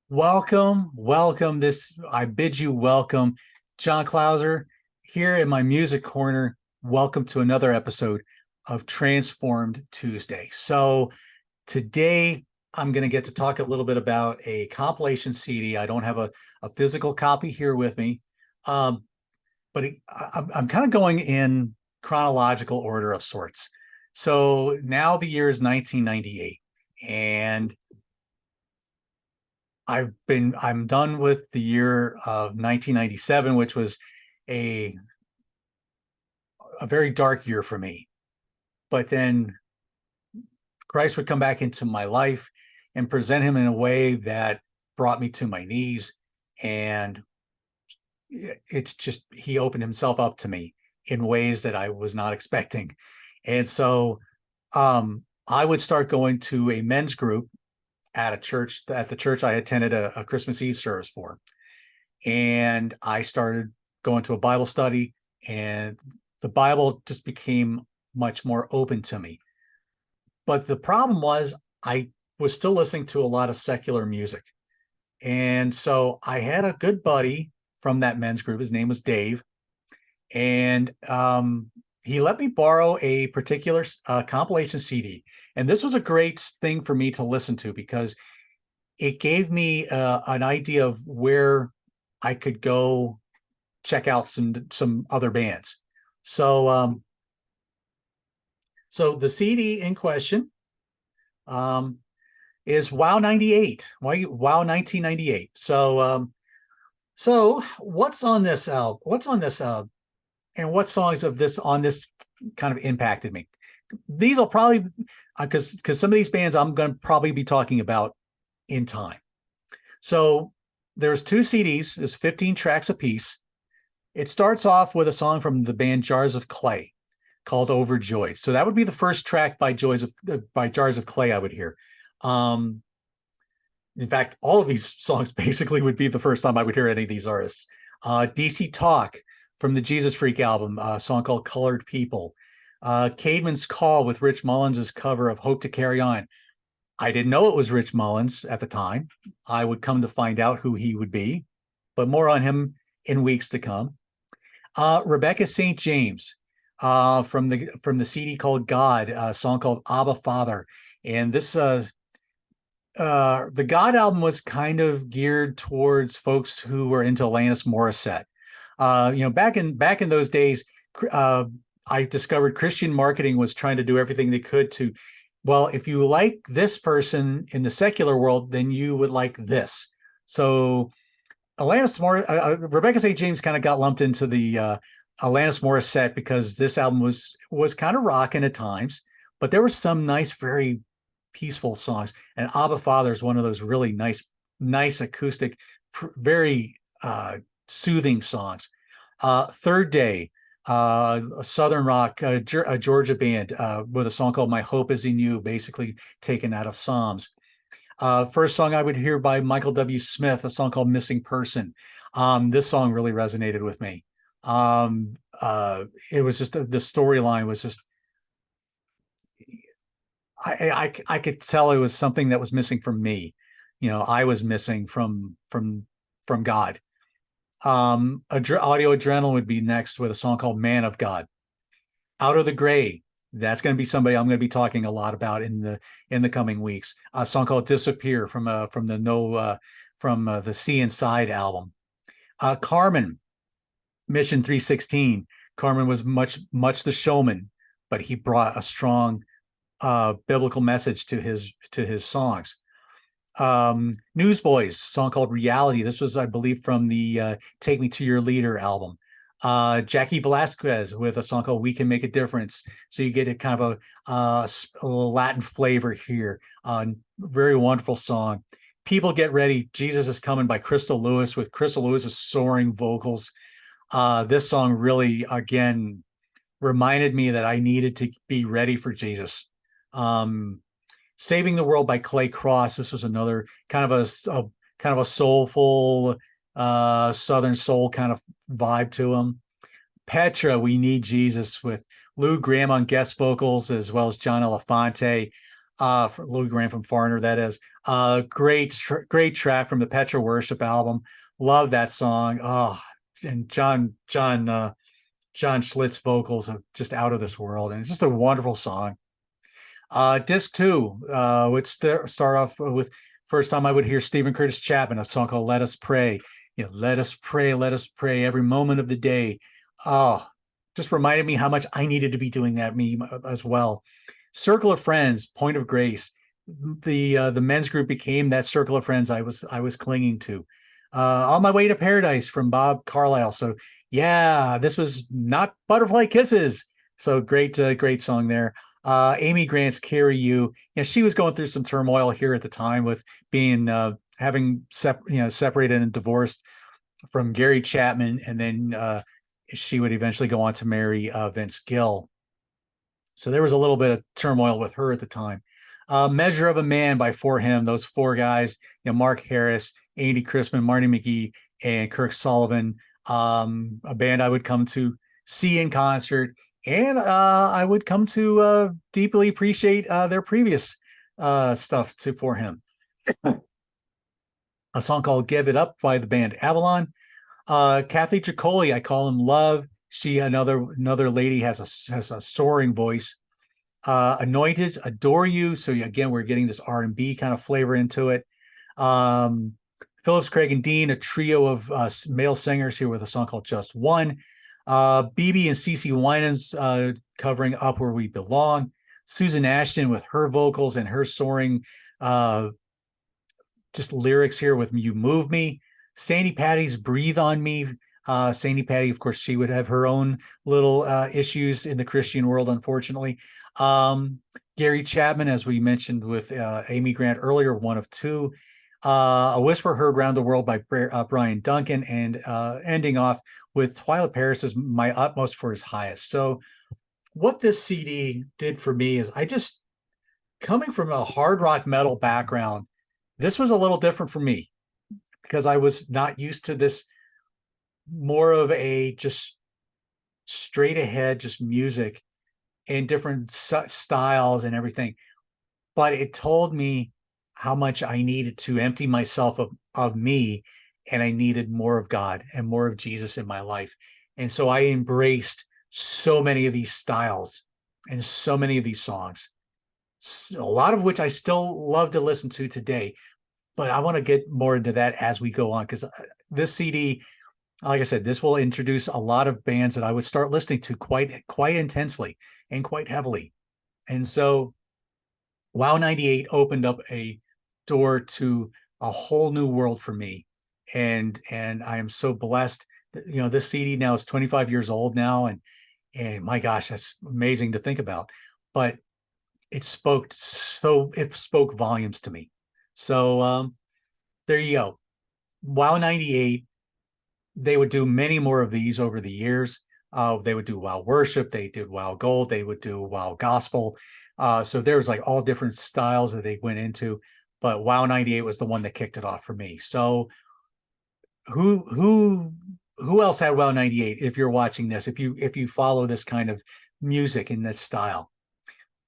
Welcome. I bid you welcome, John Clauser, here in my music corner. Welcome to another episode of Transformed Tuesday. So today I'm going to get to talk a little bit about a compilation CD. I don't have a physical copy here with me, um, but I'm kind of going in chronological order of sorts. So now the year is 1998, and I'm done with the year of 1997, which was a a very dark year for me. But then Christ would come back into my life and present him in a way that brought me to my knees. And it's just, he opened himself up to me in ways that I was not expecting. And so I would start going to a men's group at the church I attended a Christmas Eve service for. And I started going to a Bible study, and the Bible just became much more open to me. But the problem was, I was still listening to a lot of secular music. And so I had a good buddy from that men's group. His name was Dave. And he let me borrow a particular compilation CD. And this was a great thing for me to listen to because it gave me an idea of where I could go check out some other bands. So so the CD in question um, is Wow 98, Wow 1998. So what's on this album? What's on this and what songs of this on this kind of impacted me? These will probably because some of these bands I'm going to probably be talking about in time. So there's two CDs, there's 15 tracks apiece. It starts off with a song from the band Jars of Clay called Overjoyed. So that would be the first track by Jars of Clay I would hear. Um, in fact, all of these songs basically would be the first time I would hear any of these artists. DC Talk from the Jesus Freak album, a song called Colored People. Caedmon's Call with Rich Mullins' cover of Hope to Carry On. I didn't know it was Rich Mullins at the time. I would come to find out who he would be, but more on him in weeks to come. Rebecca St. James from the CD called God, a song called Abba Father, and this the God album was kind of geared towards folks who were into Alanis Morissette. Back in those days, uh, I discovered Christian marketing was trying to do everything they could to, well, if you like this person in the secular world, then you would like this. So Rebecca St. James kind of got lumped into the Alanis Morissette because this album was kind of rocking at times, but there were some nice, very peaceful songs. And Abba Father is one of those really nice acoustic, very soothing songs. Third Day, a Southern rock, a Georgia band with a song called My Hope Is in You, basically taken out of Psalms. First song I would hear by Michael W. Smith, a song called Missing Person. This song really resonated with me. It was just the storyline was just I could tell it was something that was missing from me. I was missing from God. Audio Adrenaline would be next with a song called Man of God. Out of the Gray, that's going to be somebody I'm going to be talking a lot about in the coming weeks. A song called Disappear from the Sea Inside album. Carmen, Mission 316. Carmen was much the showman, but he brought a strong biblical message to his songs. Newsboys, song called Reality. This was, I believe, from the Take Me to Your Leader album. Jackie Velasquez with a song called We Can Make a Difference. So you get a kind of a Latin flavor here. Very wonderful song. People Get Ready, Jesus Is Coming by Crystal Lewis with Crystal Lewis's soaring vocals. This song really, again, reminded me that I needed to be ready for Jesus. Saving the World by Clay Cross. This was another kind of a soulful Southern soul kind of vibe to him. Petra, We Need Jesus with Lou Gramm on guest vocals as well as John Elefante. For Louis Graham from Foreigner, that is. Great track from the Petra Worship album. Love that song. Oh, and John Schlitt's vocals are just out of this world, and it's just a wonderful song. Disc two would start off with first time I would hear Stephen Curtis Chapman, a song called "Let Us Pray." You know, let us pray every moment of the day. Oh, just reminded me how much I needed to be doing that me as well. Circle of Friends, Point of Grace. The men's group became that circle of friends I was clinging to. On My Way to Paradise from Bob Carlisle. So yeah, this was not Butterfly Kisses. So great song there. Amy Grant's Carry You. Yeah, she was going through some turmoil here at the time with being having separated and divorced from Gary Chapman, and then she would eventually go on to marry Vince Gill. So there was a little bit of turmoil with her at the time. Measure of a Man by For Him. Those four guys, Mark Harris, Andy Chrisman, Marty McGee, and Kirk Sullivan. A band I would come to see in concert, and I would come to deeply appreciate their previous stuff to For Him. A song called Give It Up by the band Avalon. Kathy Tricoli, I call him Love. She another lady has a soaring voice. Anointeds, Adore You. So again, we're getting this R&B kind of flavor into it. Phillips, Craig, and Dean, a trio of male singers here with a song called Just One. BB and CeCe Winans covering Up Where We Belong. Susan Ashton with her vocals and her soaring just lyrics here with You Move Me. Sandy Patty's Breathe on Me. Sandy Patty, of course, she would have her own little issues in the Christian world, unfortunately. Gary Chapman, as we mentioned with Amy Grant earlier, one of two. A Whisper Heard Round the World by Brian Duncan, and ending off with Twila Paris's My Utmost for His Highest. So what this CD did for me is coming from a hard rock metal background, this was a little different for me because I was not used to this more of a just straight ahead, just music in different styles and everything. But it told me how much I needed to empty myself of me, and I needed more of God and more of Jesus in my life. And so I embraced so many of these styles and so many of these songs, a lot of which I still love to listen to today. But I want to get more into that as we go on, because this CD, like I said, this will introduce a lot of bands that I would start listening to quite intensely and quite heavily. And so Wow 98 opened up a door to a whole new world for me. And I am so blessed that, this CD now is 25 years old now. And my gosh, that's amazing to think about. But it spoke volumes to me. So there you go. Wow 98. They would do many more of these over the years. They would do Wow Worship. They did Wow Gold. They would do Wow Gospel. So there was like all different styles that they went into, but Wow 98 was the one that kicked it off for me. So who else had Wow 98? If you're watching this, if you follow this kind of music in this style,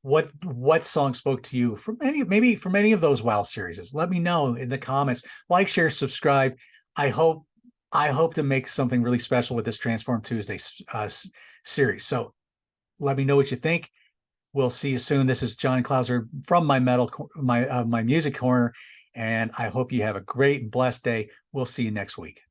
what song spoke to you from maybe from any of those Wow series? Let me know in the comments. Like, share, subscribe. I hope to make something really special with this Transform Tuesday series. So let me know what you think. We'll see you soon. This is John Clauser from my music corner, and I hope you have a great and blessed day. We'll see you next week.